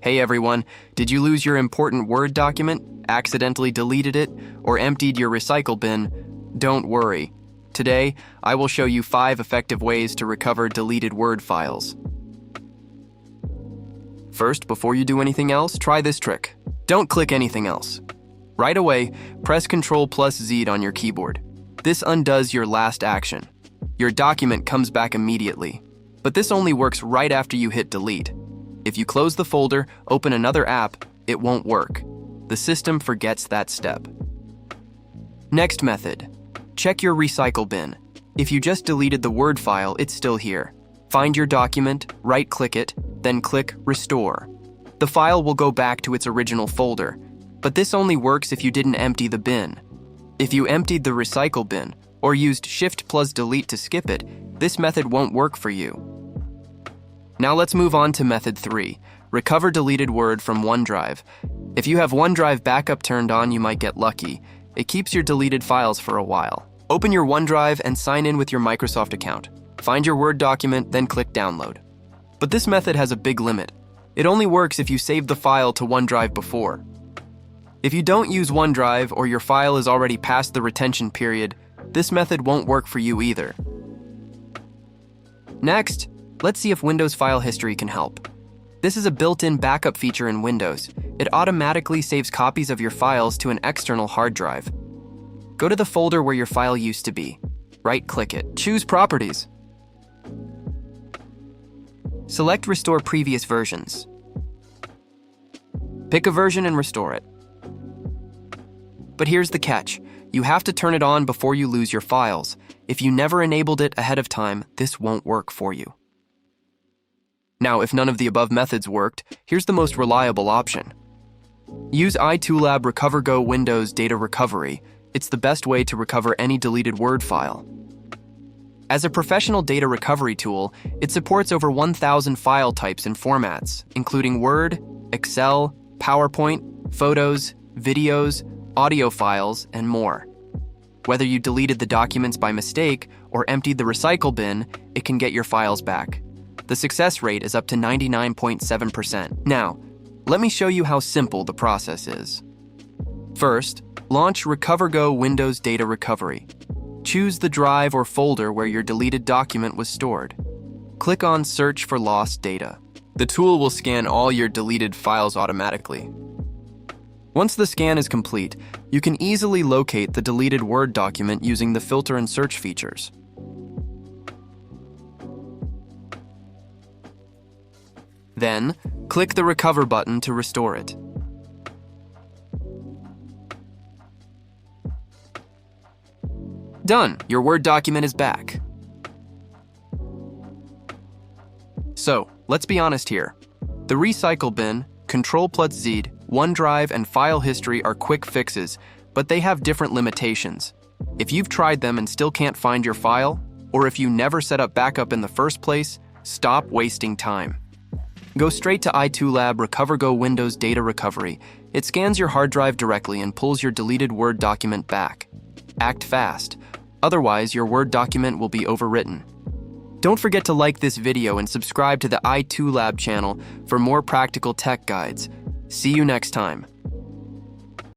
Hey everyone, did you lose your important Word document, accidentally deleted it, or emptied your recycle bin? Don't worry. Today, I will show you 5 effective ways to recover deleted Word files. First, before you do anything else, try this trick. Don't click anything else. Right away, press Ctrl Z on your keyboard. This undoes your last action. Your document comes back immediately, but this only works right after you hit delete. If you close the folder, open another app, it won't work. The system forgets that step. Next method. Check your recycle bin. If you just deleted the Word file, it's still here. Find your document, right-click it, then click Restore. The file will go back to its original folder, but this only works if you didn't empty the bin. If you emptied the recycle bin, or used Shift+Delete to skip it, this method won't work for you. Now let's move on to method 3, recover deleted Word from OneDrive. If you have OneDrive backup turned on, you might get lucky. It keeps your deleted files for a while. Open your OneDrive and sign in with your Microsoft account. Find your Word document, then click Download. But this method has a big limit. It only works if you saved the file to OneDrive before. If you don't use OneDrive or your file is already past the retention period, this method won't work for you either. Next, let's see if Windows File History can help. This is a built-in backup feature in Windows. It automatically saves copies of your files to an external hard drive. Go to the folder where your file used to be. Right-click it. Choose Properties. Select Restore Previous Versions. Pick a version and restore it. But here's the catch. You have to turn it on before you lose your files. If you never enabled it ahead of time, this won't work for you. Now, if none of the above methods worked, here's the most reliable option. Use iToolab RecoverGo Windows Data Recovery. It's the best way to recover any deleted Word file. As a professional data recovery tool, it supports over 1,000 file types and formats, including Word, Excel, PowerPoint, photos, videos, audio files, and more. Whether you deleted the documents by mistake or emptied the recycle bin, it can get your files back. The success rate is up to 99.7%. Now, let me show you how simple the process is. First, launch RecoverGo Windows Data Recovery. Choose the drive or folder where your deleted document was stored. Click on Search for Lost Data. The tool will scan all your deleted files automatically. Once the scan is complete, you can easily locate the deleted Word document using the filter and search features. Then, click the Recover button to restore it. Done! Your Word document is back. So, let's be honest here. The recycle bin, Ctrl Z, OneDrive, and File History are quick fixes, but they have different limitations. If you've tried them and still can't find your file, or if you never set up backup in the first place, stop wasting time. Go straight to iToolab RecoverGo Windows Data Recovery. It scans your hard drive directly and pulls your deleted Word document back. Act fast, otherwise your Word document will be overwritten. Don't forget to like this video and subscribe to the iToolab channel for more practical tech guides. See you next time.